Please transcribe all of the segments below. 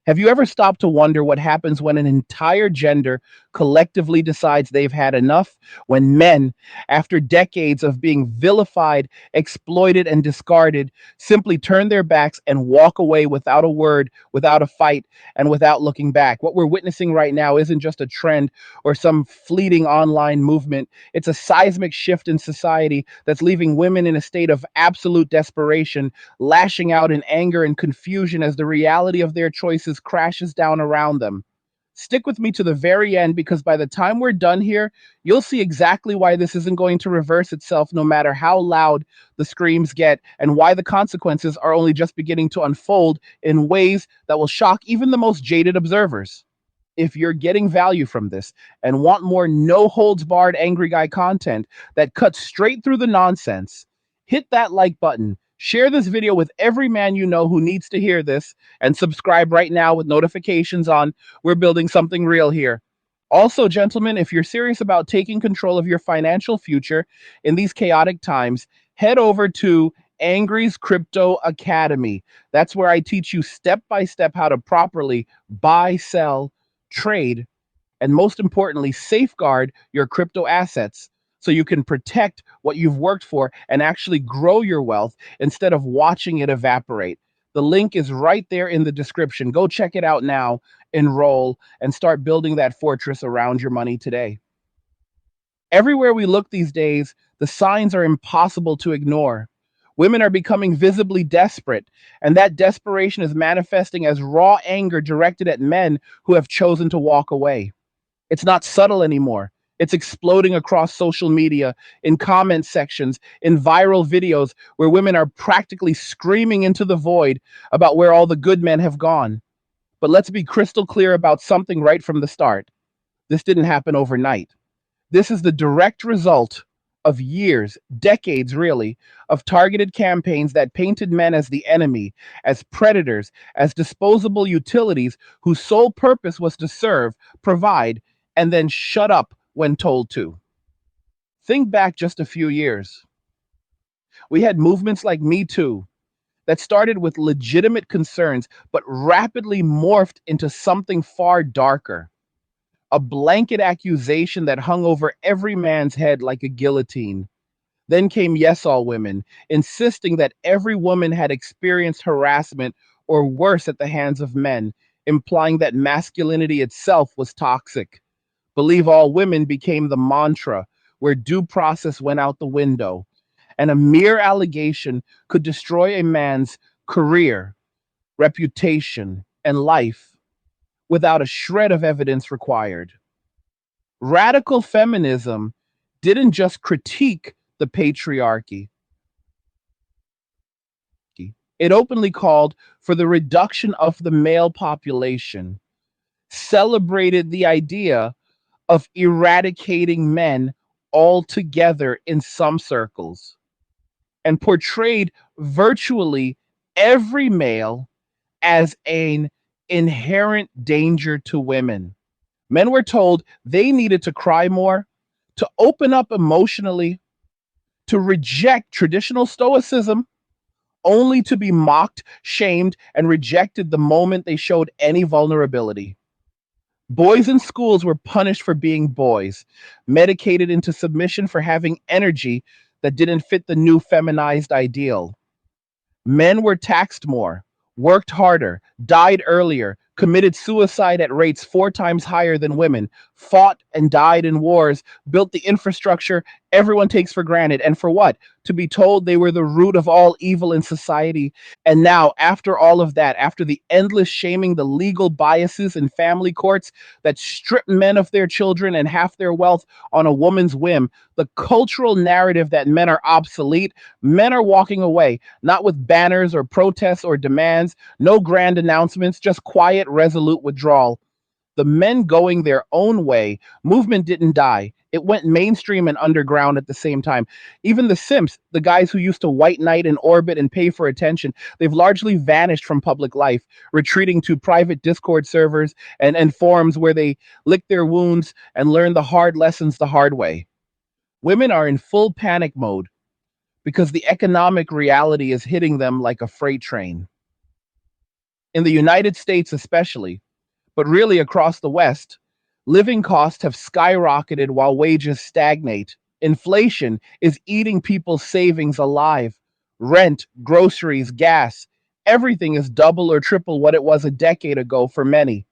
Have you ever stopped to wonder what happens when an entire gender collectively decides they've had enough? When men, after decades of being vilified, exploited, and discarded, simply turn their backs and walk away without a word, without a fight, and without looking back? What we're witnessing right now isn't just a trend or some fleeting online movement. It's a seismic shift in society that's leaving women in a state of absolute desperation, lashing out in anger and confusion as the reality of their choices crashes down around them. Stick with me to the very end because by the time we're done here, you'll see exactly why this isn't going to reverse itself no matter how loud the screams get, and why the consequences are only just beginning to unfold in ways that will shock even the most jaded observers. If you're getting value from this and want more no holds barred angry guy content that cuts straight through the nonsense, hit that like button. Share this video with every man you know who needs to hear this, and subscribe right now with notifications on. We're building something real here. Also, gentlemen, if you're serious about taking control of your financial future in these chaotic times, head over to Angry's Crypto Academy. That's where I teach you step by step how to properly buy, sell, trade, and most importantly, safeguard your crypto assets so you can protect what you've worked for and actually grow your wealth instead of watching it evaporate. The link is right there in the description. Go check it out now, enroll, and start building that fortress around your money today. Everywhere we look these days, the signs are impossible to ignore. Women are becoming visibly desperate, and that desperation is manifesting as raw anger directed at men who have chosen to walk away. It's not subtle anymore. It's exploding across social media, in comment sections, in viral videos where women are practically screaming into the void about where all the good men have gone. But let's be crystal clear about something right from the start. This didn't happen overnight. This is the direct result of years, decades really, of targeted campaigns that painted men as the enemy, as predators, as disposable utilities whose sole purpose was to serve, provide, and then shut up when told to. Think back just a few years. We had movements like Me Too that started with legitimate concerns but rapidly morphed into something far darker, a blanket accusation that hung over every man's head like a guillotine. Then came Yes All Women, insisting that every woman had experienced harassment or worse at the hands of men, implying that masculinity itself was toxic. Believe All Women became the mantra, where due process went out the window, and a mere allegation could destroy a man's career, reputation, and life without a shred of evidence required. Radical feminism didn't just critique the patriarchy, it openly called for the reduction of the male population, celebrated the idea of eradicating men altogether in some circles, and portrayed virtually every male as an inherent danger to women. Men were told they needed to cry more, to open up emotionally, to reject traditional stoicism, only to be mocked, shamed, and rejected the moment they showed any vulnerability. Boys in schools were punished for being boys, medicated into submission for having energy that didn't fit the new feminized ideal. Men were taxed more, worked harder, died earlier, committed suicide at rates 4 times higher than women, fought and died in wars, built the infrastructure everyone takes for granted. And for what? To be told they were the root of all evil in society. And now, after all of that, after the endless shaming, the legal biases in family courts that strip men of their children and half their wealth on a woman's whim, the cultural narrative that men are obsolete, men are walking away, not with banners or protests or demands, no grand announcements, just quiet, resolute withdrawal. The men going their own way movement didn't die. It went mainstream and underground at the same time. Even the simps, the guys who used to white knight in orbit and pay for attention, they've largely vanished from public life, retreating to private Discord servers and forums where they lick their wounds and learn the hard lessons the hard way. Women are in full panic mode because the economic reality is hitting them like a freight train. In the United States, especially, but really across the West, living costs have skyrocketed while wages stagnate. Inflation is eating people's savings alive. Rent, groceries, gas, everything is double or triple what it was a decade ago for many.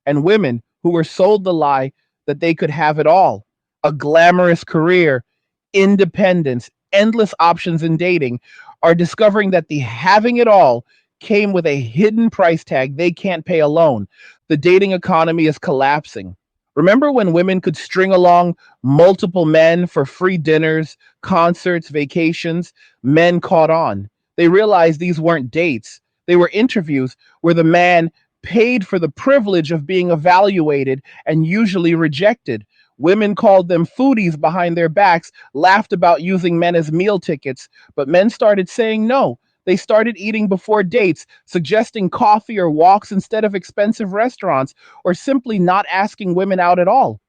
And women who were sold the lie that they could have it all, a glamorous career, independence, endless options in dating, are discovering that the having it all came with a hidden price tag they can't pay alone. The dating economy is collapsing. Remember when women could string along multiple men for free dinners, concerts, vacations? Men caught on. They realized these weren't dates, they were interviews where the man paid for the privilege of being evaluated and usually rejected. Women called them foodies behind their backs, laughed about using men as meal tickets, but men started saying no. They started eating before dates, suggesting coffee or walks instead of expensive restaurants, or simply not asking women out at all.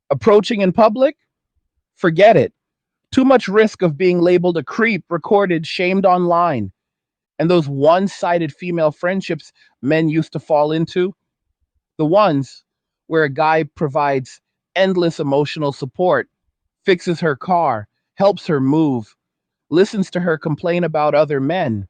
Approaching in public? Forget it. Too much risk of being labeled a creep, recorded, shamed online. And those one sided female friendships men used to fall into, the ones where a guy provides endless emotional support, fixes her car, helps her move, listens to her complain about other men,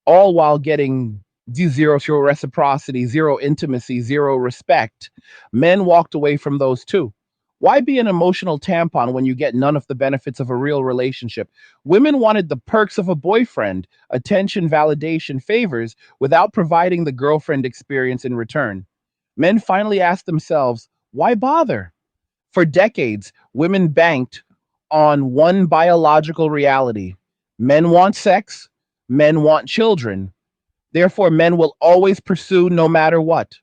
all while getting zero reciprocity, zero intimacy, zero respect. Men walked away from those too. Why be an emotional tampon when you get none of the benefits of a real relationship? Women wanted the perks of a boyfriend, attention, validation, favors, without providing the girlfriend experience in return. Men finally asked themselves, why bother? For decades, women banked on one biological reality: men want sex, men want children. Therefore, men will always pursue no matter what.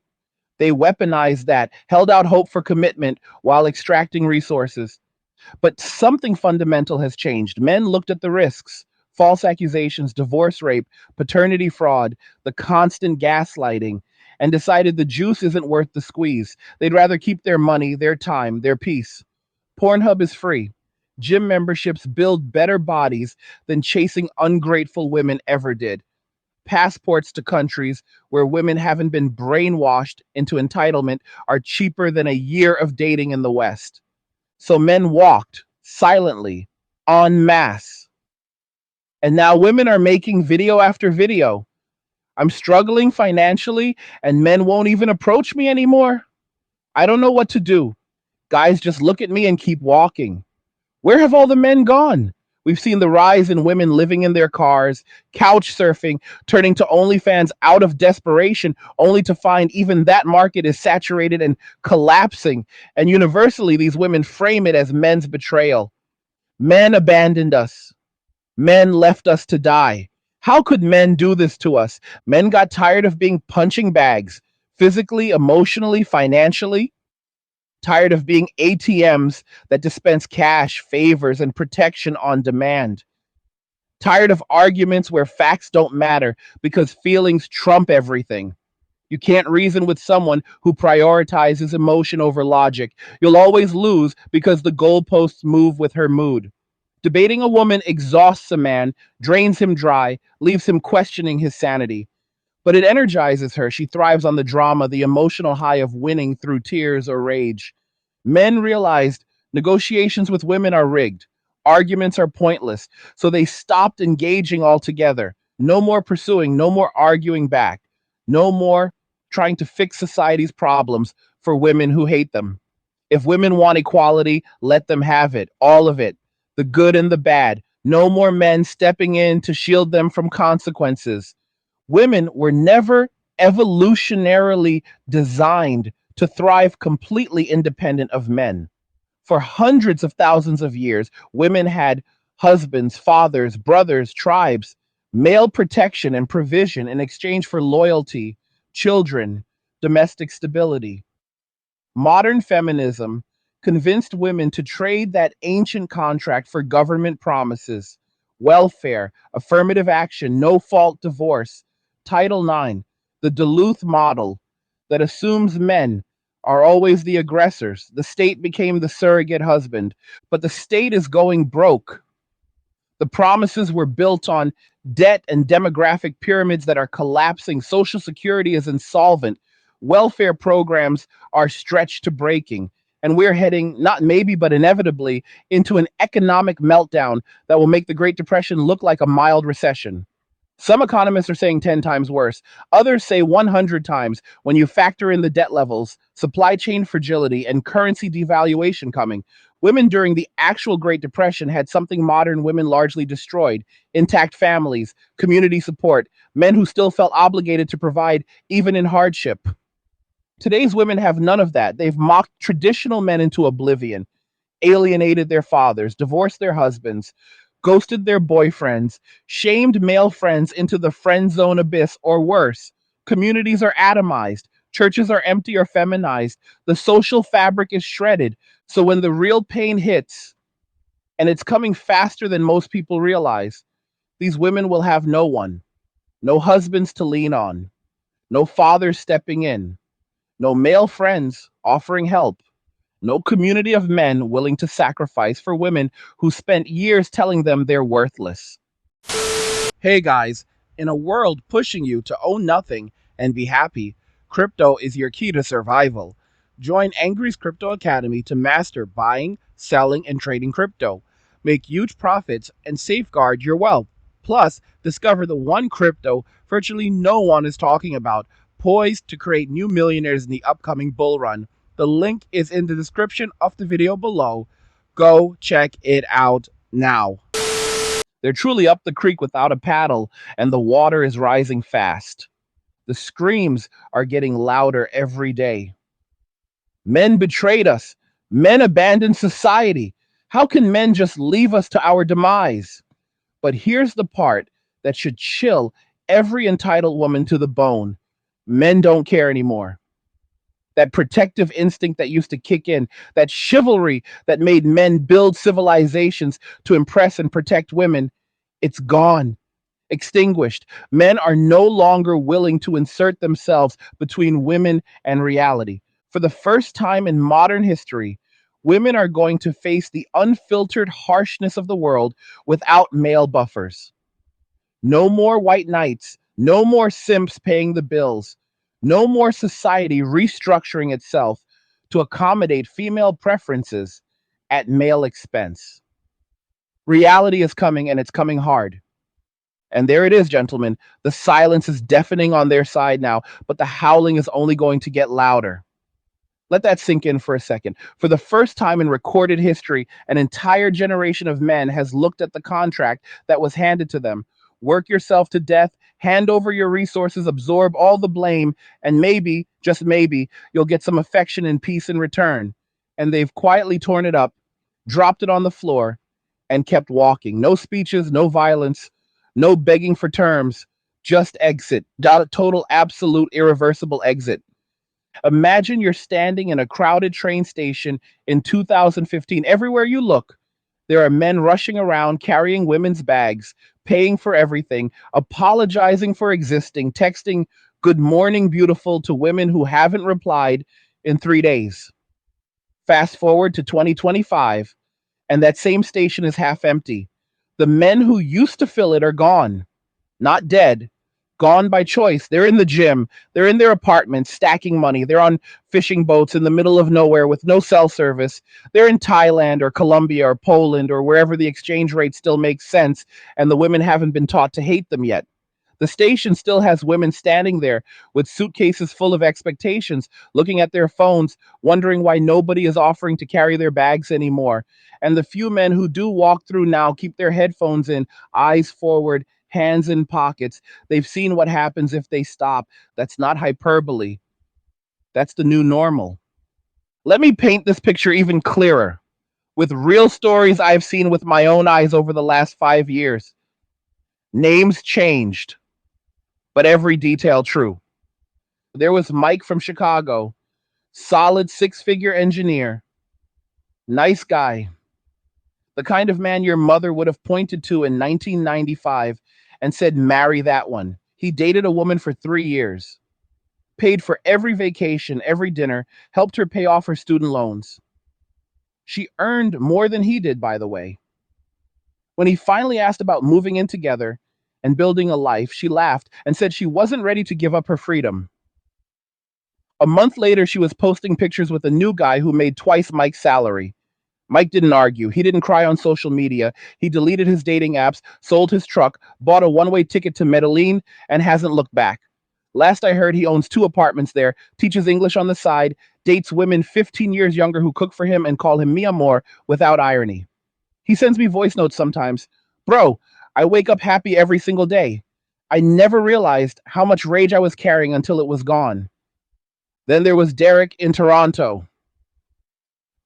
They weaponized that, held out hope for commitment while extracting resources. But something fundamental has changed. Men looked at the risks: false accusations, divorce rape, paternity fraud, the constant gaslighting, and decided the juice isn't worth the squeeze. They'd rather keep their money, their time, their peace. Pornhub is free. Gym memberships build better bodies than chasing ungrateful women ever did. Passports to countries where women haven't been brainwashed into entitlement are cheaper than a year of dating in the West. So men walked silently, en masse. And now women are making video after video. I'm struggling financially, and men won't even approach me anymore. I don't know what to do. Guys just look at me and keep walking. Where have all the men gone? We've seen the rise in women living in their cars, couch surfing, turning to OnlyFans out of desperation, only to find even that market is saturated and collapsing. And universally, these women frame it as men's betrayal. Men abandoned us. Men left us to die. How could men do this to us? Men got tired of being punching bags, physically, emotionally, financially. Tired of being ATMs that dispense cash, favors, and protection on demand. Tired of arguments where facts don't matter because feelings trump everything. You can't reason with someone who prioritizes emotion over logic. You'll always lose because the goalposts move with her mood. Debating a woman exhausts a man, drains him dry, leaves him questioning his sanity. But it energizes her. She thrives on the drama, the emotional high of winning through tears or rage. Men realized negotiations with women are rigged, arguments are pointless, so they stopped engaging altogether. No more pursuing, no more arguing back, no more trying to fix society's problems for women who hate them. If women want equality, let them have it, all of it, the good and the bad. No more men stepping in to shield them from consequences. Women were never evolutionarily designed to thrive completely independent of men. For hundreds of thousands of years, women had husbands, fathers, brothers, tribes, male protection and provision in exchange for loyalty, children, domestic stability. Modern feminism convinced women to trade that ancient contract for government promises, welfare, affirmative action, no fault divorce, Title IX, the Duluth model that assumes men are always the aggressors. The state became the surrogate husband, but the state is going broke. The promises were built on Debt and demographic pyramids that are collapsing. Social Security is insolvent. Welfare programs are stretched to breaking. And we're heading, not maybe, but inevitably, into an economic meltdown that will make the Great Depression look like a mild recession. Some economists are saying 10 times worse. Others say 100 times when you factor in the debt levels, supply chain fragility, and currency devaluation coming. Women during the actual Great Depression had something modern women largely destroyed: intact families, community support, men who still felt obligated to provide even in hardship. Today's women have none of that. They've mocked traditional men into oblivion, alienated their fathers, divorced their husbands, ghosted their boyfriends, shamed male friends into the friend zone abyss, or worse. Communities are atomized, churches are empty or feminized, the social fabric is shredded. So when the real pain hits, and it's coming faster than most people realize, these women will have no one, no husbands to lean on, no fathers stepping in, no male friends offering help, no community of men willing to sacrifice for women who spent years telling them they're worthless. Hey guys, in a world pushing you to own nothing and be happy, crypto is your key to survival. Join Angry's Crypto Academy to master buying, selling, and trading crypto. Make huge profits and safeguard your wealth. Plus, discover the one crypto virtually no one is talking about, poised to create new millionaires in the upcoming bull run. The link is in the description of the video below. Go check it out now. They're truly up the creek without a paddle, and the water is rising fast. The screams are getting louder every day. Men betrayed us. Men abandoned society. How can men just leave us to our demise? But here's the part that should chill every entitled woman to the bone: men don't care anymore. That protective instinct that used to kick in, that chivalry that made men build civilizations to impress and protect women, it's gone, extinguished. Men are no longer willing to insert themselves between women and reality. For the first time in modern history, women are going to face the unfiltered harshness of the world without male buffers. No more white knights, no more simps paying the bills, no more society restructuring itself to accommodate female preferences at male expense. Reality is coming, and it's coming hard. And there it is, gentlemen. The silence is deafening on their side now, but the howling is only going to get louder. Let that sink in for a second. For the first time in recorded history, an entire generation of men has looked at the contract that was handed to them. Work yourself to death, hand over your resources, absorb all the blame, and maybe, just maybe, you'll get some affection and peace in return. And they've quietly torn it up, dropped it on the floor, and kept walking. No speeches, no violence, no begging for terms, just exit. Total, absolute, irreversible exit. Imagine you're standing in a crowded train station in 2015. Everywhere you look, there are men rushing around carrying women's bags, paying for everything, apologizing for existing, texting "Good morning, beautiful" to women who haven't replied in 3 days. Fast forward to 2025, and that same station is half empty. The men who used to fill it are gone, not dead, gone by choice. They're in the gym, they're in their apartments stacking money, they're on fishing boats in the middle of nowhere with no cell service. They're in Thailand or Colombia or Poland or wherever the exchange rate still makes sense, and the women haven't been taught to hate them yet. The station still has women standing there with suitcases full of expectations, looking at their phones, wondering why nobody is offering to carry their bags anymore. And the few men who do walk through now keep their headphones in, eyes forward, hands in pockets. They've seen what happens if they stop. That's not hyperbole. That's the new normal. Let me paint this picture even clearer with real stories I've seen with my own eyes over the last 5 years. Names changed, but every detail true. There was Mike from Chicago, solid six-figure engineer, nice guy, the kind of man your mother would have pointed to in 1995 and said, marry that one. He dated a woman for 3 years, paid for every vacation, every dinner, helped her pay off her student loans. She earned more than he did, by the way. When he finally asked about moving in together, and building a life, she laughed and said she wasn't ready to give up her freedom. A month later, she was posting pictures with a new guy who made twice Mike's salary. Mike didn't argue. He didn't cry on social media. He deleted his dating apps, sold his truck, bought a one way ticket to Medellin, and hasn't looked back. Last I heard, he owns 2 apartments there, teaches English on the side, dates women 15 years younger who cook for him and call him mi amor without irony. He sends me voice notes sometimes. Bro, I wake up happy every single day. I never realized how much rage I was carrying until it was gone. Then there was Derek in Toronto.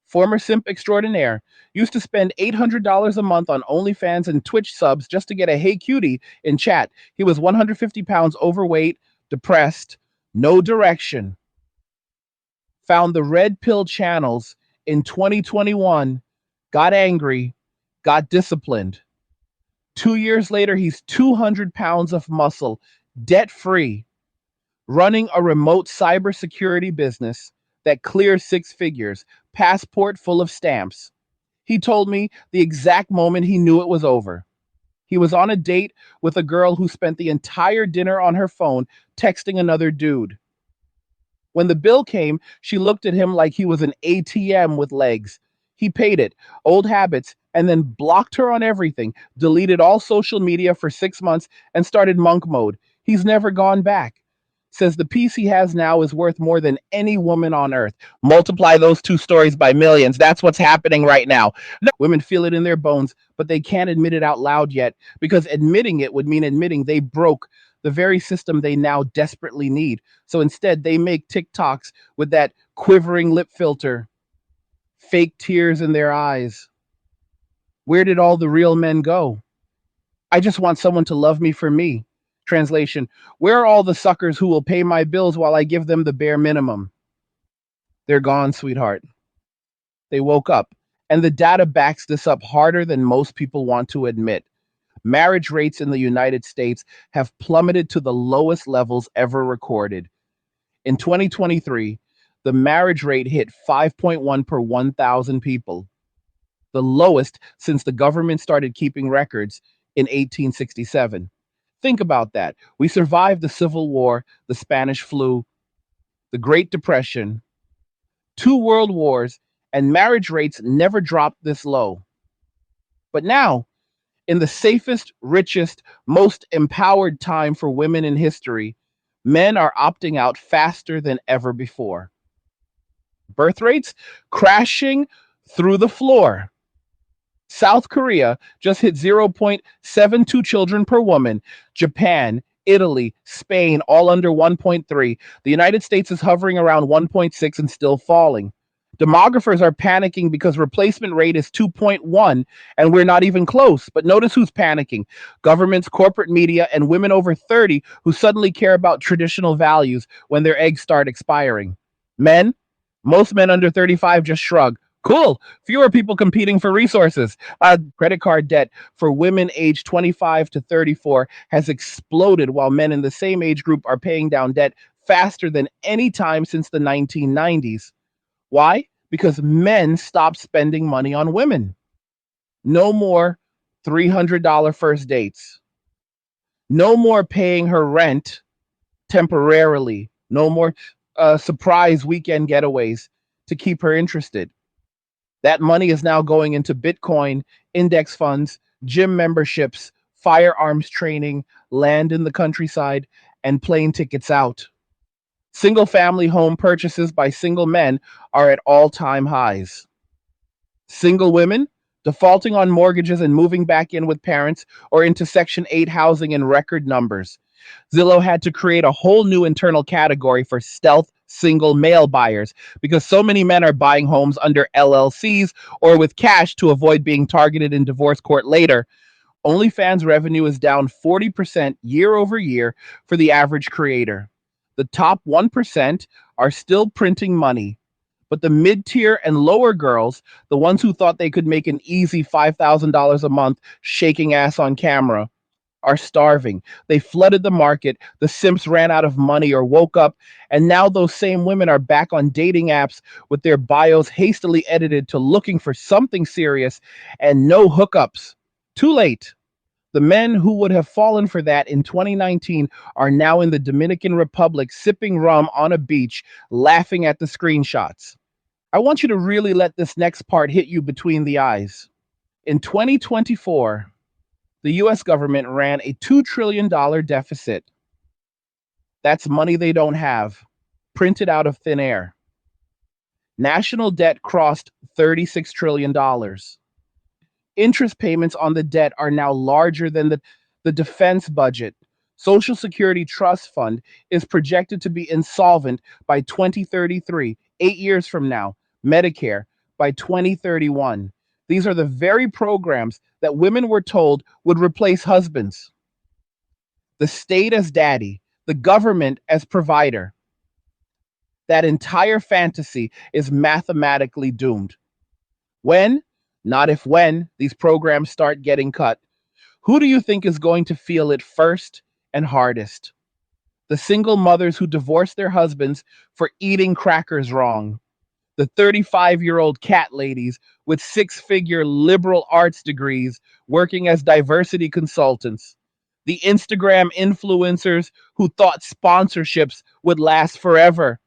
Former simp extraordinaire, used to spend $800 a month on OnlyFans and Twitch subs just to get a hey cutie in chat. He was 150 pounds overweight, depressed, no direction. Found the red pill channels in 2021, got angry, got disciplined. 2 years later, he's 200 pounds of muscle, debt free, running a remote cybersecurity business that clears 6 figures, passport full of stamps. He told me the exact moment he knew it was over. He was on a date with a girl who spent the entire dinner on her phone texting another dude. When the bill came, she looked at him like he was an ATM with legs. He paid it, old habits, and then blocked her on everything, deleted all social media for 6 months, and started monk mode. He's never gone back. Says the peace he has now is worth more than any woman on earth. Multiply those two stories by millions. That's what's happening right now. No, women feel it in their bones, but they can't admit it out loud yet because admitting it would mean admitting they broke the very system they now desperately need. So instead, they make TikToks with that quivering lip filter, fake tears in their eyes. Where did all the real men go? I just want someone to love me for me. Translation: where are all the suckers who will pay my bills while I give them the bare minimum? They're gone, sweetheart. They woke up. And the data backs this up harder than most people want to admit. Marriage rates in the United States have plummeted to the lowest levels ever recorded. In 2023, the marriage rate hit 5.1 per 1,000 people, the lowest since the government started keeping records in 1867. Think about that. We survived the Civil War, the Spanish flu, the Great Depression, 2 world wars, and marriage rates never dropped this low. But now, in the safest, richest, most empowered time for women in history, men are opting out faster than ever before. Birth rates crashing through the floor. South Korea just hit 0.72 children per woman. Japan, Italy, Spain, all under 1.3. The United States is hovering around 1.6 and still falling. Demographers are panicking because replacement rate is 2.1 and we're not even close. But notice who's panicking: governments, corporate media, and women over 30 who suddenly care about traditional values when their eggs start expiring. Men, most men under 35 just shrug. Cool, fewer people competing for resources. Credit card debt for women aged 25 to 34 has exploded while men in the same age group are paying down debt faster than any time since the 1990s. Why? Because men stopped spending money on women. No more $300 first dates. No more paying her rent temporarily. No more surprise weekend getaways to keep her interested. That money is now going into Bitcoin, index funds, gym memberships, firearms training, land in the countryside, and plane tickets out. Single family home purchases by single men are at all-time highs. Single women defaulting on mortgages and moving back in with parents or into Section 8 housing in record numbers. Zillow had to create a whole new internal category for stealth single male buyers because so many men are buying homes under LLCs or with cash to avoid being targeted in divorce court later. OnlyFans revenue is down 40% year over year for the average creator. The top 1% are still printing money, but the mid-tier and lower girls, the ones who thought they could make an easy $5,000 a month shaking ass on camera, are starving. They flooded the market, the simps ran out of money or woke up, and now those same women are back on dating apps with their bios hastily edited to looking for something serious and no hookups. Too late. The men who would have fallen for that in 2019 are now in the Dominican Republic sipping rum on a beach, laughing at the screenshots. I want you to really let this next part hit you between the eyes. In 2024, the US government ran a $2 trillion deficit. That's money they don't have, printed out of thin air. National debt crossed $36 trillion. Interest payments on the debt are now larger than the defense budget. Social Security Trust Fund is projected to be insolvent by 2033, 8 years from now. Medicare by 2031. These are the very programs that women were told would replace husbands. The state as daddy, the government as provider. That entire fantasy is mathematically doomed. When, not if when, these programs start getting cut, who do you think is going to feel it first and hardest? The single mothers who divorced their husbands for eating crackers wrong. The 35-year-old cat ladies with six-figure liberal arts degrees working as diversity consultants. The Instagram influencers who thought sponsorships would last forever.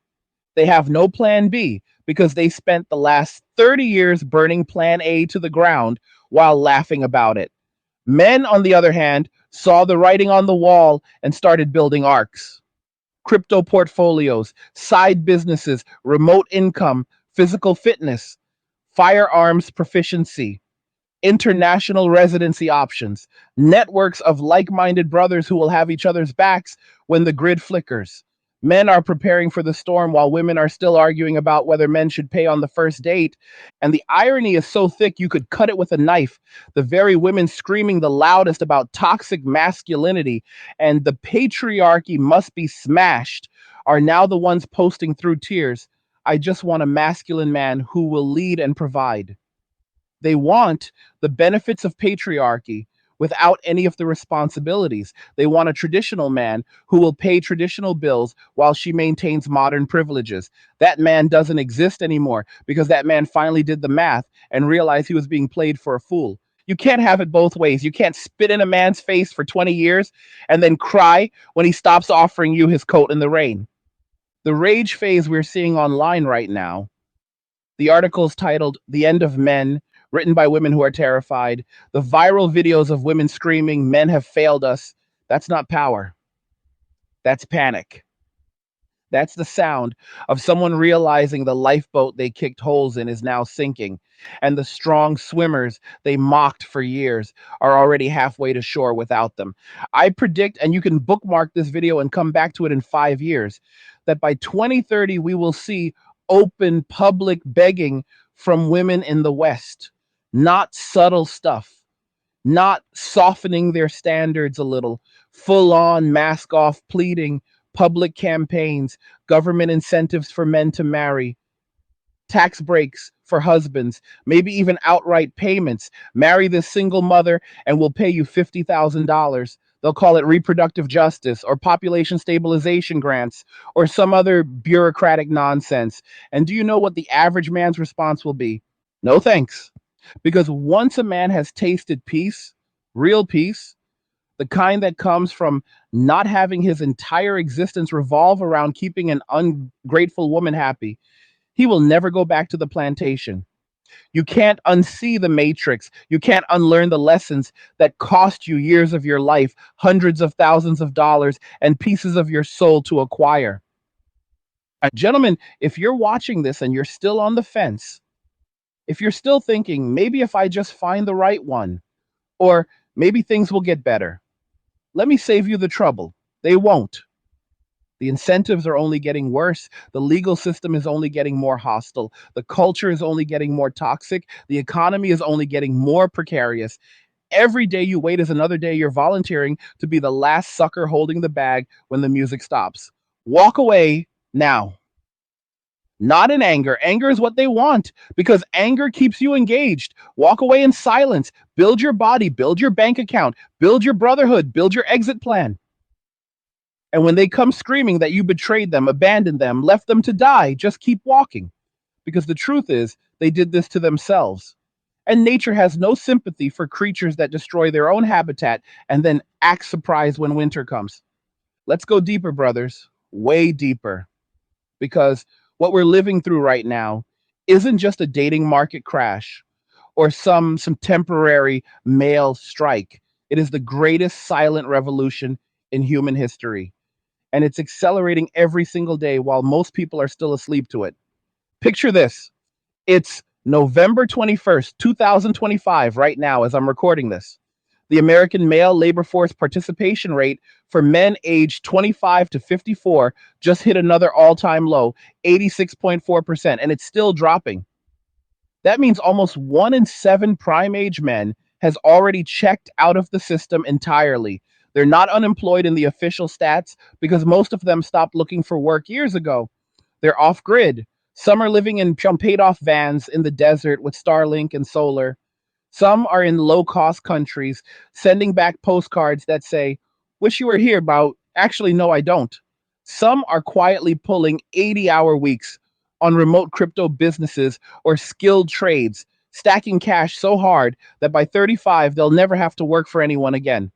They have no plan B because they spent the last 30 years burning plan A to the ground while laughing about it. Men, on the other hand, saw the writing on the wall and started building arcs. Crypto portfolios, side businesses, remote income, physical fitness, firearms proficiency, international residency options, networks of like minded brothers who will have each other's backs when the grid flickers. Men are preparing for the storm while women are still arguing about whether men should pay on the first date. And the irony is so thick you could cut it with a knife. The very women screaming the loudest about toxic masculinity and the patriarchy must be smashed are now the ones posting through tears, "I just want a masculine man who will lead and provide." They want the benefits of patriarchy without any of the responsibilities. They want a traditional man who will pay traditional bills while she maintains modern privileges. That man doesn't exist anymore because that man finally did the math and realized he was being played for a fool. You can't have it both ways. You can't spit in a man's face for 20 years and then cry when he stops offering you his coat in the rain. The rage phase we're seeing online right now, the articles titled "The End of Men," written by women who are terrified, the viral videos of women screaming, "Men have failed us," that's not power. That's panic. That's the sound of someone realizing the lifeboat they kicked holes in is now sinking, and the strong swimmers they mocked for years are already halfway to shore without them. I predict, and you can bookmark this video and come back to it in 5 years, that by 2030 we will see open public begging from women in the West, not subtle stuff, not softening their standards a little, full on mask off pleading, public campaigns, government incentives for men to marry, tax breaks for husbands, maybe even outright payments. Marry this single mother and we'll pay you $50,000. They'll call it reproductive justice or population stabilization grants or some other bureaucratic nonsense. And do you know what the average man's response will be? No thanks. Because once a man has tasted peace, real peace, the kind that comes from not having his entire existence revolve around keeping an ungrateful woman happy, he will never go back to the plantation. You can't unsee the matrix. You can't unlearn the lessons that cost you years of your life, hundreds of thousands of dollars, and pieces of your soul to acquire. Gentlemen, if you're watching this and you're still on the fence, if you're still thinking, maybe if I just find the right one, or maybe things will get better, let me save you the trouble. They won't. The incentives are only getting worse. The legal system is only getting more hostile. The culture is only getting more toxic. The economy is only getting more precarious. Every day you wait is another day you're volunteering to be the last sucker holding the bag when the music stops. Walk away now. Not in anger. Anger is what they want because anger keeps you engaged. Walk away in silence. Build your body, build your bank account, build your brotherhood, build your exit plan. And when they come screaming that you betrayed them, abandoned them, left them to die, just keep walking. Because the truth is, they did this to themselves. And nature has no sympathy for creatures that destroy their own habitat and then act surprised when winter comes. Let's go deeper, brothers, way deeper, because what we're living through right now isn't just a dating market crash or some temporary male strike. It is the greatest silent revolution in human history, and it's accelerating every single day while most people are still asleep to it. Picture this. It's November 21st, 2025, right now, as I'm recording this. The American male labor force participation rate for men aged 25 to 54 just hit another all time low, 86.4%, and it's still dropping. That means almost 1 in 7 prime age men has already checked out of the system entirely. They're not unemployed in the official stats because most of them stopped looking for work years ago. They're off grid. Some are living in paid off vans in the desert with Starlink and solar. Some are in low cost countries sending back postcards that say, "Wish you were here, but actually, no, I don't." Some are quietly pulling 80-hour weeks on remote crypto businesses or skilled trades, stacking cash so hard that by 35, they'll never have to work for anyone again.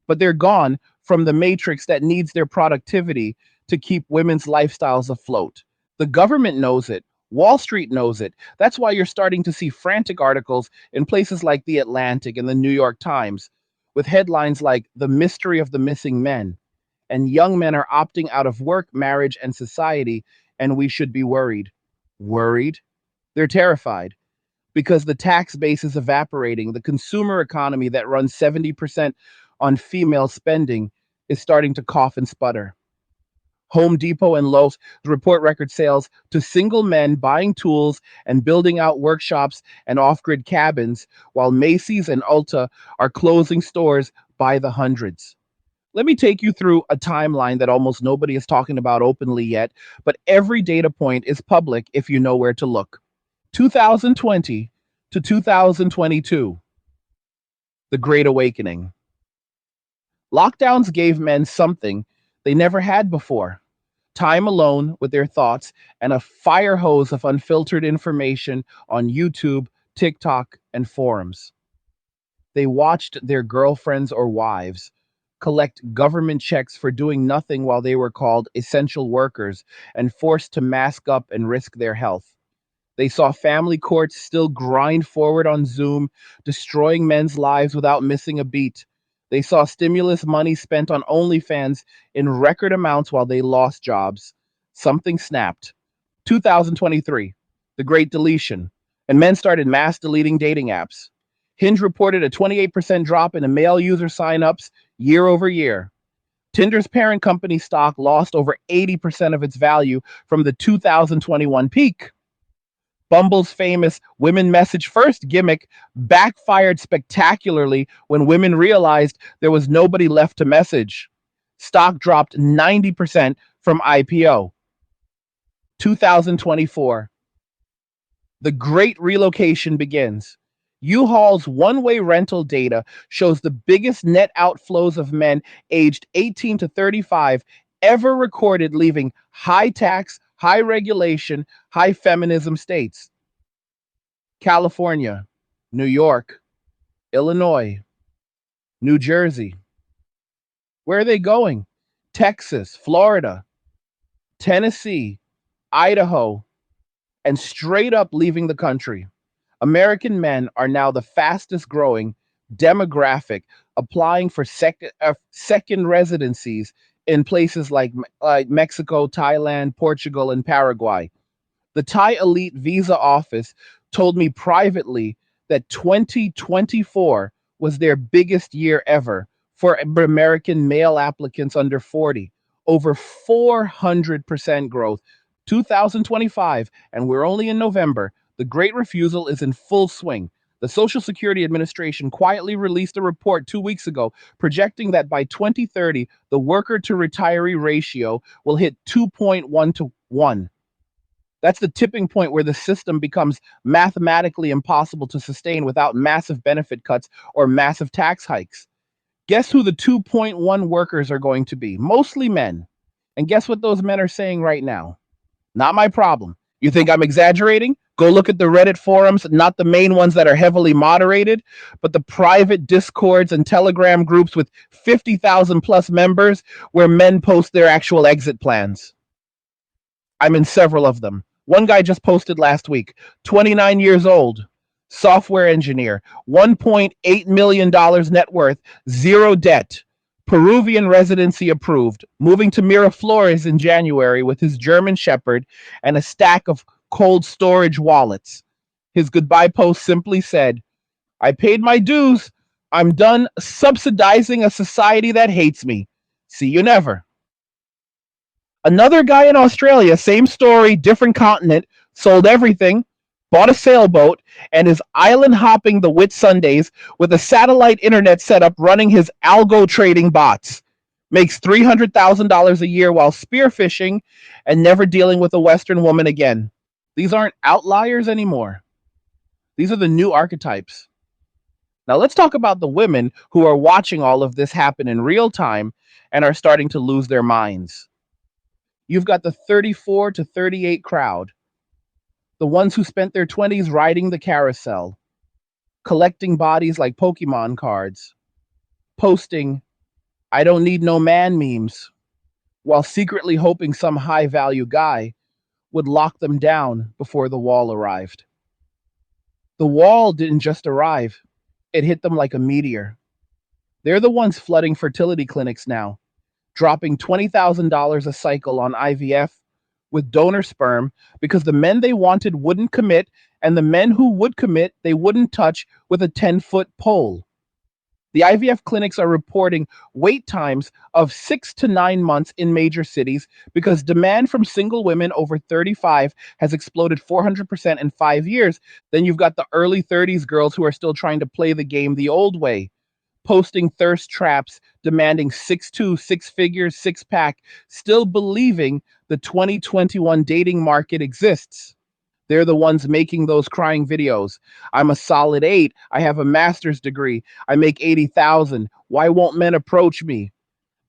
But they're gone from the matrix that needs their productivity to keep women's lifestyles afloat. The government knows it. Wall Street knows it. That's why you're starting to see frantic articles in places like The Atlantic and the New York Times with headlines like "The Mystery of the Missing Men." And young men are opting out of work, marriage, and society, and we should be worried. Worried? They're terrified because the tax base is evaporating. The consumer economy that runs 70% on female spending is starting to cough and sputter. Home Depot and Lowe's report record sales to single men buying tools and building out workshops and off grid cabins, while Macy's and Ulta are closing stores by the hundreds. Let me take you through a timeline that almost nobody is talking about openly yet, but every data point is public if you know where to look. 2020 to 2022, the Great Awakening. Lockdowns gave men something they never had before: time alone with their thoughts and a fire hose of unfiltered information on YouTube, TikTok, and forums. They watched their girlfriends or wives collect government checks for doing nothing while they were called essential workers and forced to mask up and risk their health. They saw family courts still grind forward on Zoom, destroying men's lives without missing a beat. They saw stimulus money spent on OnlyFans in record amounts while they lost jobs. Something snapped. 2023, the Great Deletion, and men started mass deleting dating apps. Hinge reported a 28% drop in male user signups year over year. Tinder's parent company stock lost over 80% of its value from the 2021 peak. Bumble's famous women message first gimmick backfired spectacularly when women realized there was nobody left to message. Stock dropped 90% from IPO. 2024. The great relocation begins. U-Haul's one-way rental data shows the biggest net outflows of men aged 18 to 35 ever recorded, leaving high tax, high regulation, high feminism states. California, New York, Illinois, New Jersey. Where are they going? Texas, Florida, Tennessee, Idaho, and straight up leaving the country. American men are now the fastest growing demographic applying for second residencies in places like Mexico, Thailand, Portugal, and Paraguay. The Thai Elite Visa Office told me privately that 2024 was their biggest year ever for American male applicants under 40, over 400% growth. 2025, and we're only in November, the Great Refusal is in full swing. The Social Security Administration quietly released a report 2 weeks ago projecting that by 2030, the worker to retiree ratio will hit 2.1 to 1. That's the tipping point where the system becomes mathematically impossible to sustain without massive benefit cuts or massive tax hikes. Guess who the 2.1 workers are going to be? Mostly men. And guess what those men are saying right now? Not my problem. You think I'm exaggerating? Go look at the Reddit forums, not the main ones that are heavily moderated, but the private discords and telegram groups with 50,000 plus members where men post their actual exit plans. I'm in several of them. One guy just posted last week, 29 years old, software engineer, $1.8 million net worth, zero debt, Peruvian residency approved, moving to Miraflores in January with his German Shepherd and a stack of cold storage wallets. His goodbye post simply said, I paid my dues. I'm done subsidizing a society that hates me. See you never. Another guy in Australia, same story, different continent, sold everything, bought a sailboat, and is island hopping the Whitsundays with a satellite internet setup running his algo trading bots. Makes $300,000 a year while spearfishing and never dealing with a Western woman again. These aren't outliers anymore. These are the new archetypes. Now let's talk about the women who are watching all of this happen in real time and are starting to lose their minds. You've got the 34 to 38 crowd, the ones who spent their 20s riding the carousel, collecting bodies like Pokemon cards, posting, I don't need no man memes, while secretly hoping some high value guy would lock them down before the wall arrived. The wall didn't just arrive, it hit them like a meteor. They're the ones flooding fertility clinics now, dropping $20,000 a cycle on IVF with donor sperm because the men they wanted wouldn't commit, and the men who would commit, they wouldn't touch with a 10-foot pole. The IVF clinics are reporting wait times of 6 to 9 months in major cities because demand from single women over 35 has exploded 400% in 5 years. Then you've got the early 30s girls who are still trying to play the game the old way, posting thirst traps, demanding 6'2", six figures, six pack, still believing the 2021 dating market exists. They're the ones making those crying videos. I'm a solid 8. I have a master's degree. I make 80,000. Why won't men approach me?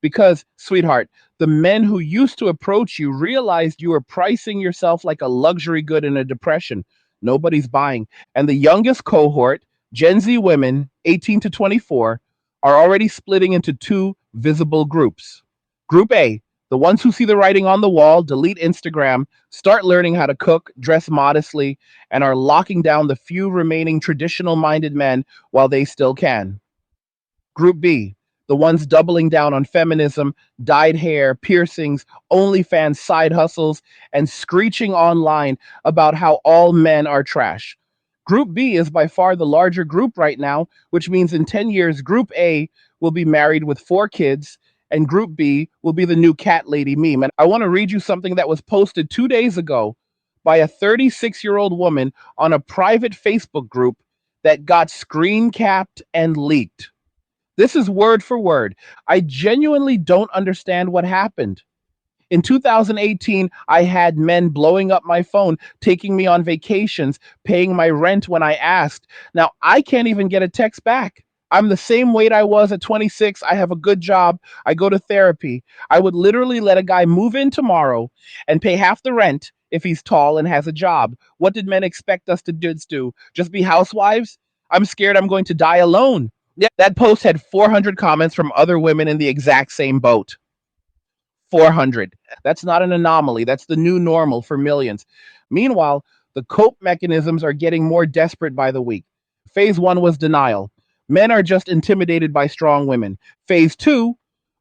Because, sweetheart, the men who used to approach you realized you were pricing yourself like a luxury good in a depression. Nobody's buying. And the youngest cohort, Gen Z women, 18 to 24, are already splitting into two visible groups. Group A, the ones who see the writing on the wall, delete Instagram, start learning how to cook, dress modestly, and are locking down the few remaining traditional minded men while they still can. Group B, the ones doubling down on feminism, dyed hair, piercings, OnlyFans side hustles, and screeching online about how all men are trash. Group B is by far the larger group right now, which means in 10 years, Group A will be married with 4 kids, and Group B will be the new cat lady meme. And I want to read you something that was posted 2 days ago by a 36-year-old woman on a private Facebook group that got screen capped and leaked. This is word for word. I genuinely don't understand what happened. In 2018, I had men blowing up my phone, taking me on vacations, paying my rent when I asked. Now, I can't even get a text back. I'm the same weight I was at 26. I have a good job. I go to therapy. I would literally let a guy move in tomorrow and pay half the rent if he's tall and has a job. What did men expect us to do? Just be housewives? I'm scared I'm going to die alone. Yeah, that post had 400 comments from other women in the exact same boat. 400. That's not an anomaly. That's the new normal for millions. Meanwhile, the cope mechanisms are getting more desperate by the week. Phase one was denial. Men are just intimidated by strong women. Phase two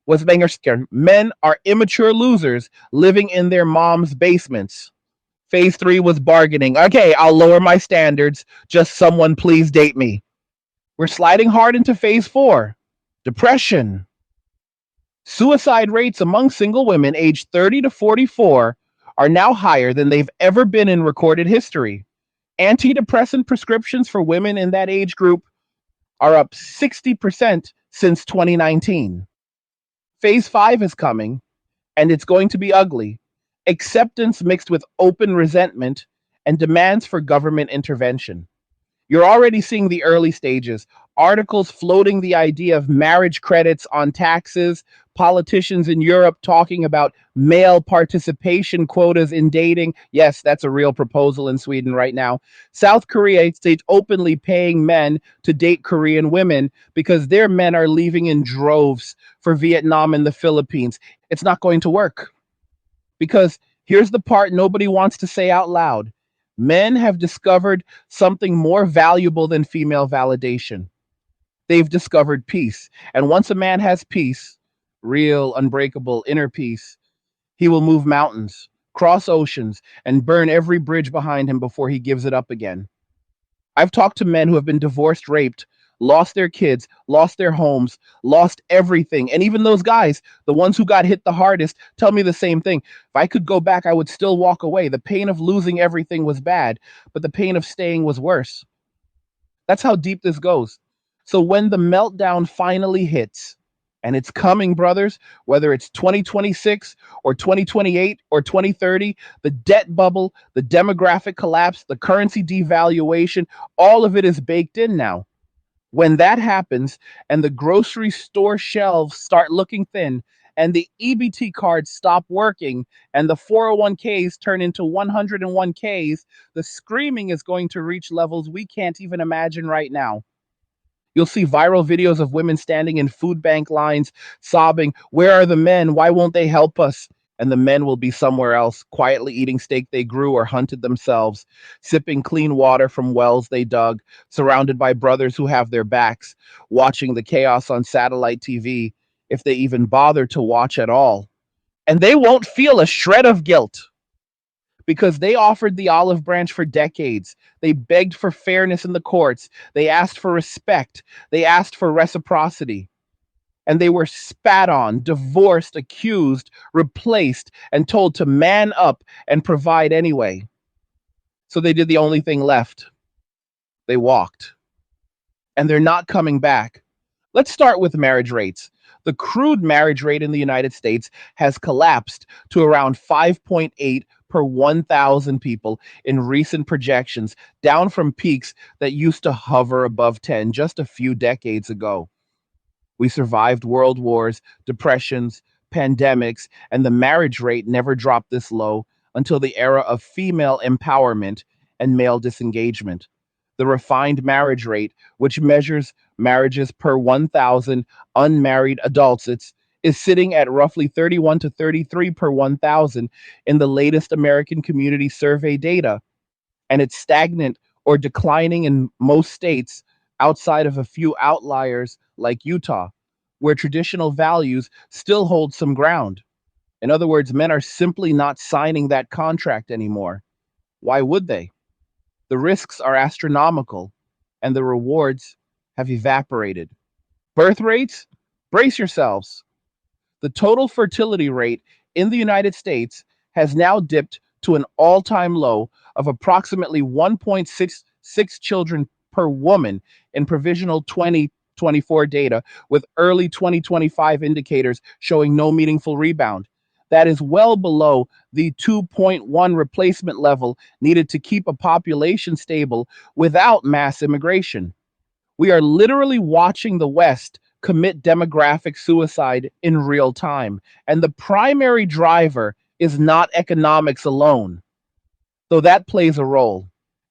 was banger scare. Men are immature losers living in their mom's basements. Phase three was bargaining. Okay, I'll lower my standards. Just someone please date me. We're sliding hard into phase four, depression. Suicide rates among single women aged 30 to 44 are now higher than they've ever been in recorded history. Antidepressant prescriptions for women in that age group are up 60% since 2019. Phase 5 is coming, and it's going to be ugly. Acceptance mixed with open resentment and demands for government intervention. You're already seeing the early stages. Articles floating the idea of marriage credits on taxes, politicians in Europe talking about male participation quotas in dating. Yes, that's a real proposal in Sweden right now. South Korea states openly paying men to date Korean women because their men are leaving in droves for Vietnam and the Philippines. It's not going to work because here's the part nobody wants to say out loud. Men have discovered something more valuable than female validation. They've discovered peace. And once a man has peace, real, unbreakable inner peace, he will move mountains, cross oceans, and burn every bridge behind him before he gives it up again. I've talked to men who have been divorced, raped, lost their kids, lost their homes, lost everything. And even those guys, the ones who got hit the hardest, tell me the same thing. If I could go back, I would still walk away. The pain of losing everything was bad, but the pain of staying was worse. That's how deep this goes. So when the meltdown finally hits, and it's coming, brothers, whether it's 2026 or 2028 or 2030, the debt bubble, the demographic collapse, the currency devaluation, all of it is baked in now. When that happens and the grocery store shelves start looking thin and the EBT cards stop working and the 401ks turn into 101ks, the screaming is going to reach levels we can't even imagine right now. You'll see viral videos of women standing in food bank lines, sobbing, "Where are the men? Why won't they help us?" And the men will be somewhere else, quietly eating steak they grew or hunted themselves, sipping clean water from wells they dug, surrounded by brothers who have their backs, watching the chaos on satellite TV, if they even bother to watch at all. And they won't feel a shred of guilt because they offered the olive branch for decades. They begged for fairness in the courts. They asked for respect. They asked for reciprocity. And they were spat on, divorced, accused, replaced, and told to man up and provide anyway. So they did the only thing left. They walked. And they're not coming back. Let's start with marriage rates. The crude marriage rate in the United States has collapsed to around 5.8 per 1,000 people in recent projections, down from peaks that used to hover above 10 just a few decades ago. We survived world wars, depressions, pandemics, and the marriage rate never dropped this low until the era of female empowerment and male disengagement. The refined marriage rate, which measures marriages per 1,000 unmarried adults, is sitting at roughly 31 to 33 per 1,000 in the latest American Community Survey data, and it's stagnant or declining in most states outside of a few outliers like Utah, where traditional values still hold some ground. In other words, men are simply not signing that contract anymore. Why would they? The risks are astronomical, and the rewards have evaporated. Birth rates? Brace yourselves. The total fertility rate in the United States has now dipped to an all time low of approximately 1.66 children per woman in provisional 2024 data, with early 2025 indicators showing no meaningful rebound. That is well below the 2.1 replacement level needed to keep a population stable without mass immigration. We are literally watching the West commit demographic suicide in real time. And the primary driver is not economics alone, though that plays a role.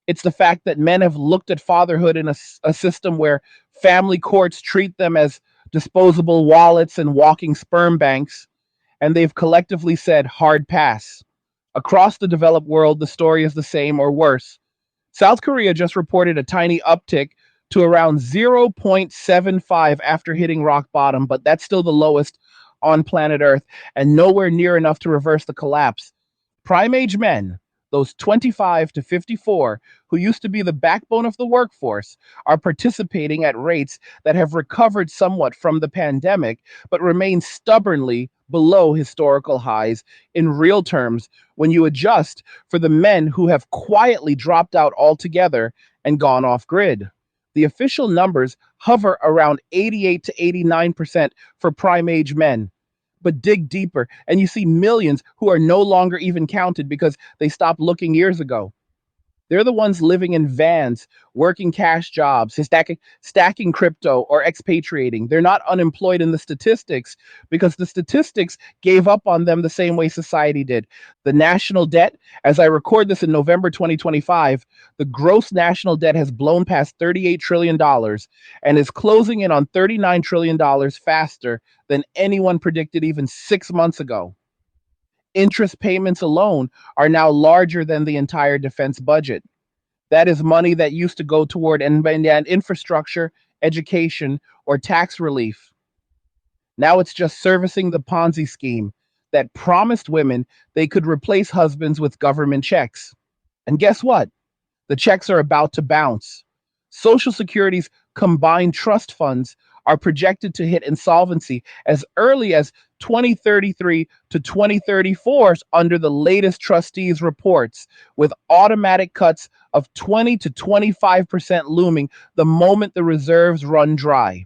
It's the fact that men have looked at fatherhood in a system where family courts treat them as disposable wallets and walking sperm banks, and they've collectively said hard pass. Across the developed world, the story is the same or worse. South Korea just reported a tiny uptick to around 0.75 after hitting rock bottom, but that's still the lowest on planet Earth and nowhere near enough to reverse the collapse. Prime age men, those 25 to 54 who used to be the backbone of the workforce, are participating at rates that have recovered somewhat from the pandemic, but remain stubbornly below historical highs in real terms when you adjust for the men who have quietly dropped out altogether and gone off grid. The official numbers hover around 88 to 89% for prime age men. But dig deeper, and you see millions who are no longer even counted because they stopped looking years ago. They're the ones living in vans, working cash jobs, stacking crypto, or expatriating. They're not unemployed in the statistics because the statistics gave up on them the same way society did. The national debt, as I record this in November 2025, the gross national debt has blown past $38 trillion dollars and is closing in on $39 trillion dollars faster than anyone predicted even 6 months ago. Interest payments alone are now larger than the entire defense budget. That is money that used to go toward and infrastructure, education, or tax relief. Now it's just servicing the Ponzi scheme that promised women they could replace husbands with government checks. And guess what? The checks are about to bounce. Social Security's combined trust funds are projected to hit insolvency as early as 2033 to 2034 under the latest trustees' reports, with automatic cuts of 20 to 25% looming the moment the reserves run dry.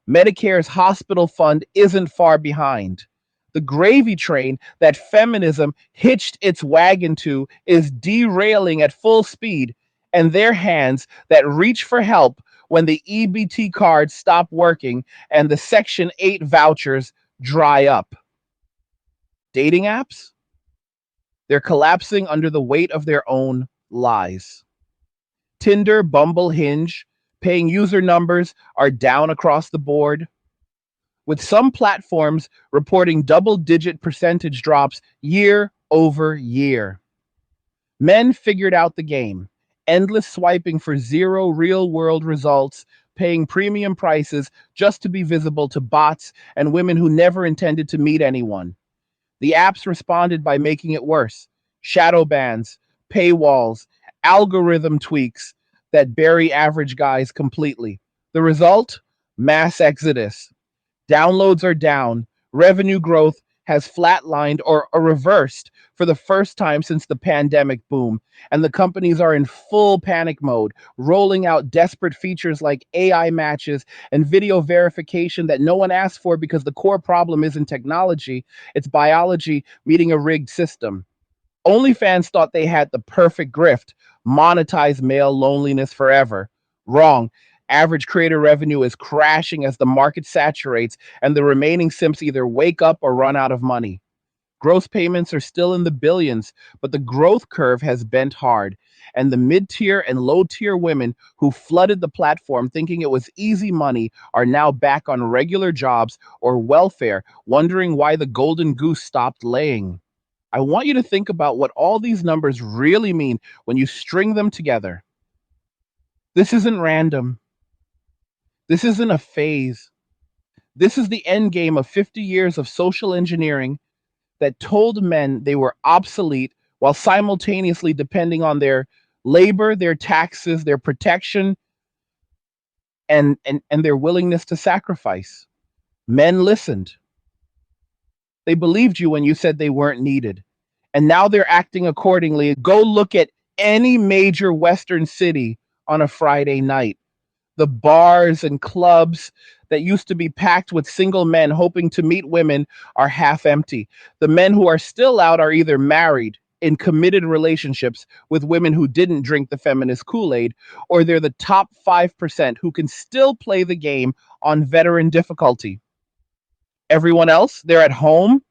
Medicare's hospital fund isn't far behind. The gravy train that feminism hitched its wagon to is derailing at full speed, and their hands that reach for help when the EBT cards stop working and the Section 8 vouchers dry up. Dating apps? They're collapsing under the weight of their own lies. Tinder, Bumble, Hinge, paying user numbers are down across the board, with some platforms reporting double-digit percentage drops year over year. Men figured out the game. Endless swiping for zero real-world results, paying premium prices just to be visible to bots and women who never intended to meet anyone. The apps responded by making it worse. Shadow bans, paywalls, algorithm tweaks that bury average guys completely. The result? Mass exodus. Downloads are down. Revenue growth has flatlined or reversed for the first time since the pandemic boom. And the companies are in full panic mode, rolling out desperate features like AI matches and video verification that no one asked for because the core problem isn't technology, it's biology meeting a rigged system. OnlyFans thought they had the perfect grift, monetize male loneliness forever. Wrong. Average creator revenue is crashing as the market saturates, and the remaining simps either wake up or run out of money. Gross payments are still in the billions, but the growth curve has bent hard, and the mid tier and low tier women who flooded the platform thinking it was easy money are now back on regular jobs or welfare, wondering why the golden goose stopped laying. I want you to think about what all these numbers really mean when you string them together. This isn't random. This isn't a phase. This is the end game of 50 years of social engineering that told men they were obsolete while simultaneously depending on their labor, their taxes, their protection, and their willingness to sacrifice. Men listened. They believed you when you said they weren't needed. And now they're acting accordingly. Go look at any major Western city on a Friday night. The bars and clubs that used to be packed with single men hoping to meet women are half empty. The men who are still out are either married in committed relationships with women who didn't drink the feminist Kool-Aid, or they're the top 5% who can still play the game on veteran difficulty. Everyone else, they're at home,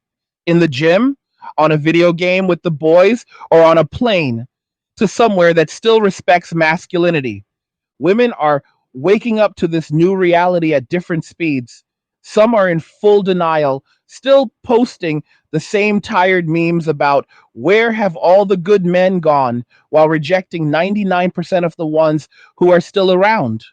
in the gym, on a video game with the boys, or on a plane to somewhere that still respects masculinity. Women are waking up to this new reality at different speeds. Some are in full denial, still posting the same tired memes about where have all the good men gone while rejecting 99% of the ones who are still around.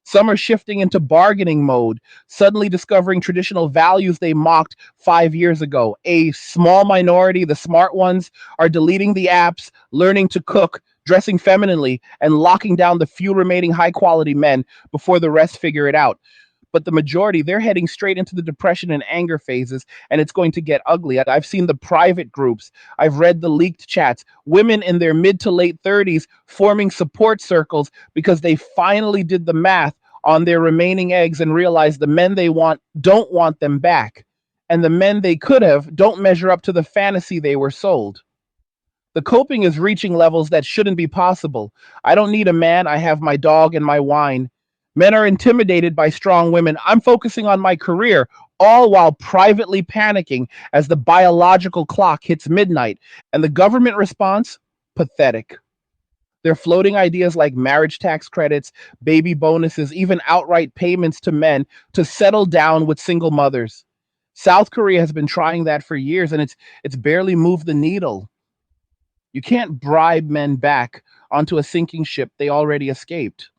Some are shifting into bargaining mode, suddenly discovering traditional values they mocked 5 years ago. A small minority, the smart ones, are deleting the apps, learning to cook, dressing femininely, and locking down the few remaining high quality men before the rest figure it out. But the majority, they're heading straight into the depression and anger phases, and it's going to get ugly. I've seen the private groups, I've read the leaked chats, women in their mid to late 30s forming support circles because they finally did the math on their remaining eggs and realized the men they want don't want them back. And the men they could have don't measure up to the fantasy they were sold. The coping is reaching levels that shouldn't be possible. I don't need a man. I have my dog and my wine. Men are intimidated by strong women. I'm focusing on my career, all while privately panicking as the biological clock hits midnight. And the government response? Pathetic. They're floating ideas like marriage tax credits, baby bonuses, even outright payments to men to settle down with single mothers. South Korea has been trying that for years and it's barely moved the needle. You can't bribe men back onto a sinking ship they already escaped.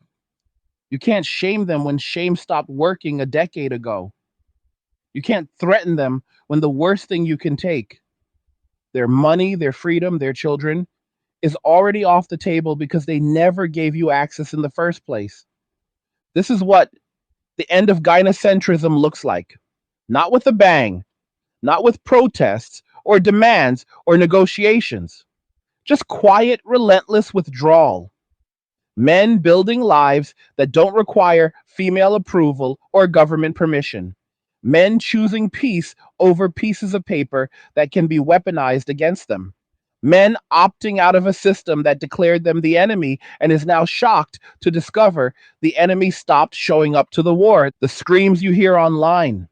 You can't shame them when shame stopped working a decade ago. You can't threaten them when the worst thing you can take, their money, their freedom, their children, is already off the table because they never gave you access in the first place. This is what the end of gynocentrism looks like. Not with a bang, not with protests or demands or negotiations. Just quiet, relentless withdrawal. Men building lives that don't require female approval or government permission. Men choosing peace over pieces of paper that can be weaponized against them. Men opting out of a system that declared them the enemy and is now shocked to discover the enemy stopped showing up to the war. The screams you hear online,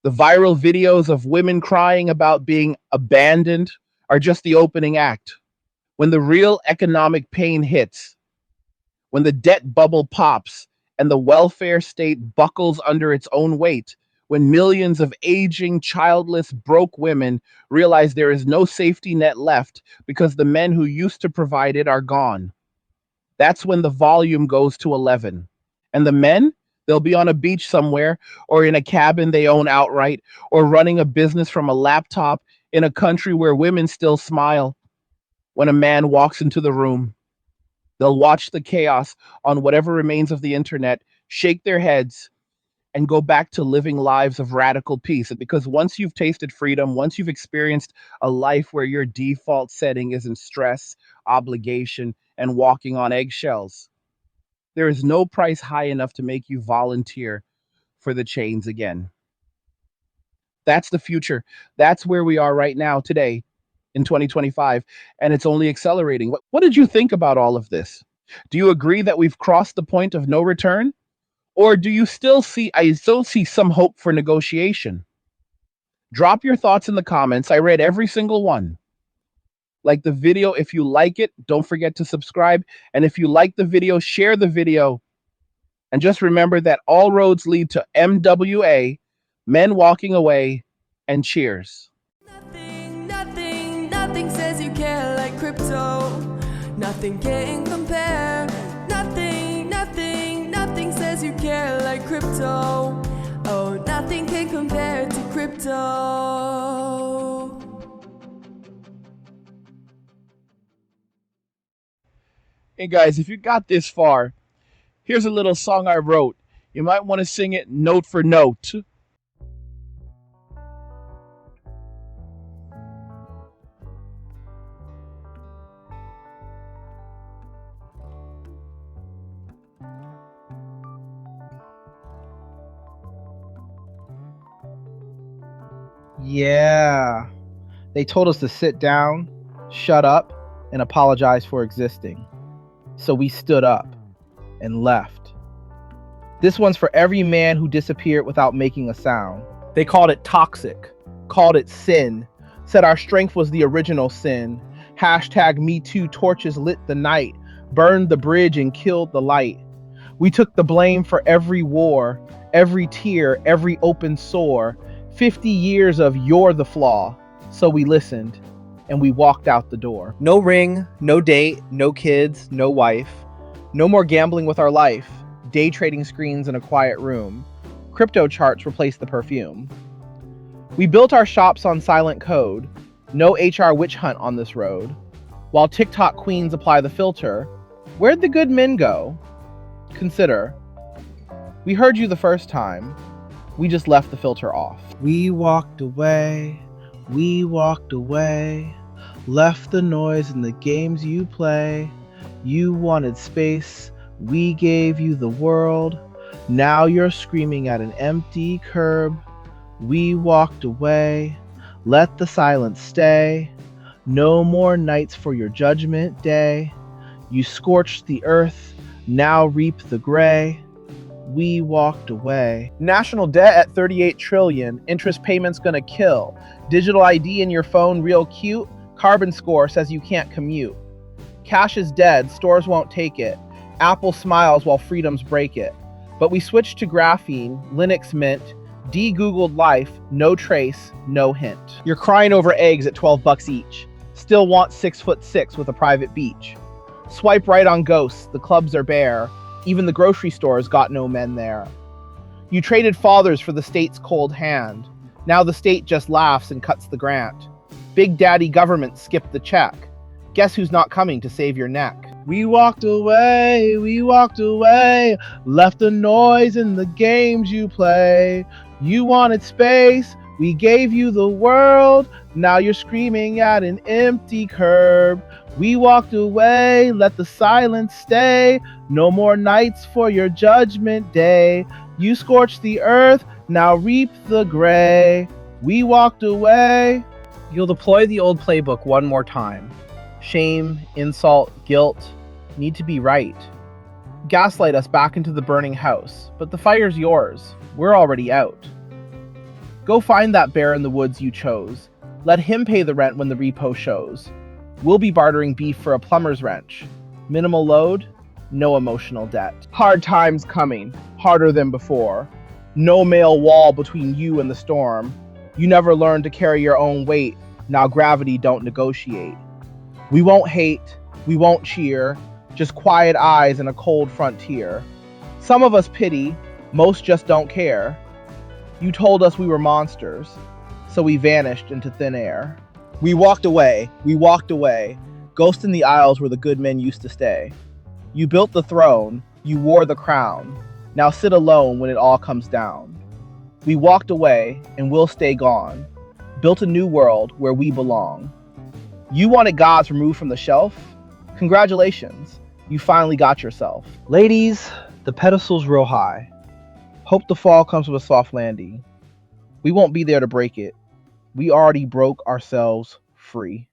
the viral videos of women crying about being abandoned are just the opening act. When the real economic pain hits, when the debt bubble pops and the welfare state buckles under its own weight, when millions of aging, childless, broke women realize there is no safety net left because the men who used to provide it are gone, that's when the volume goes to 11. And the men, they'll be on a beach somewhere or in a cabin they own outright or running a business from a laptop in a country where women still smile when a man walks into the room. They'll watch the chaos on whatever remains of the internet, shake their heads, and go back to living lives of radical peace. Because once you've tasted freedom, once you've experienced a life where your default setting isn't stress, obligation, and walking on eggshells, there is no price high enough to make you volunteer for the chains again. That's the future. That's where we are right now, today, in 2025, and it's only accelerating. What did you think about all of this? Do you agree that we've crossed the point of no return? Or do you still see, I still see some hope for negotiation? Drop your thoughts in the comments. I read every single one. Like the video if you like it. Don't forget to subscribe. And if you like the video, share the video. And just remember that all roads lead to MWA, men walking away, and cheers. Nothing says you care like crypto. Nothing can compare. Nothing says you care like crypto. Oh, nothing can compare to crypto. Hey guys, if you got this far, here's a little song I wrote. You might want to sing it note for note. Yeah. They told us to sit down, shut up, and apologize for existing. So we stood up and left. This one's for every man who disappeared without making a sound. They called it toxic, called it sin, said our strength was the original sin. Hashtag #MeToo torches lit the night, burned the bridge and killed the light. We took the blame for every war, every tear, every open sore. 50 years of you're the flaw. So we listened and we walked out the door. No ring, no date, no kids, no wife. No more gambling with our life. Day trading screens in a quiet room. Crypto charts replaced the perfume. We built our shops on silent code. No HR witch hunt on this road. While TikTok queens apply the filter, where'd the good men go? Consider. We heard you the first time. We just left the filter off. We walked away, left the noise and the games you play. You wanted space, we gave you the world. Now you're screaming at an empty curb. We walked away, let the silence stay. No more nights for your judgment day. You scorched the earth, now reap the gray. We walked away. National debt at 38 trillion. Interest payments gonna kill. Digital ID in your phone real cute. Carbon score says you can't commute. Cash is dead, stores won't take it. Apple smiles while freedoms break it. But we switched to graphene, Linux Mint, de-googled life, no trace, no hint. You're crying over eggs at $12 each. Still want 6'6" with a private beach. Swipe right on ghosts, the clubs are bare. Even the grocery stores got no men there. You traded fathers for the state's cold hand. Now the state just laughs and cuts the grant. Big daddy government skipped the check. Guess who's not coming to save your neck? We walked away, left the noise in the games you play. You wanted space, we gave you the world. Now you're screaming at an empty curb. We walked away, let the silence stay. No more nights for your judgment day. You scorched the earth, now reap the gray. We walked away. You'll deploy the old playbook one more time. Shame, insult, guilt, need to be right. Gaslight us back into the burning house, but the fire's yours. We're already out. Go find that bear in the woods you chose. Let him pay the rent when the repo shows. We'll be bartering beef for a plumber's wrench. Minimal load, no emotional debt. Hard times coming, harder than before. No male wall between you and the storm. You never learned to carry your own weight, now gravity don't negotiate. We won't hate, we won't cheer, just quiet eyes and a cold frontier. Some of us pity, most just don't care. You told us we were monsters, so we vanished into thin air. We walked away, ghost in the aisles where the good men used to stay. You built the throne, you wore the crown, now sit alone when it all comes down. We walked away and we'll stay gone, built a new world where we belong. You wanted gods removed from the shelf? Congratulations, you finally got yourself. Ladies, the pedestal's real high. Hope the fall comes with a soft landing. We won't be there to break it. We already broke ourselves free.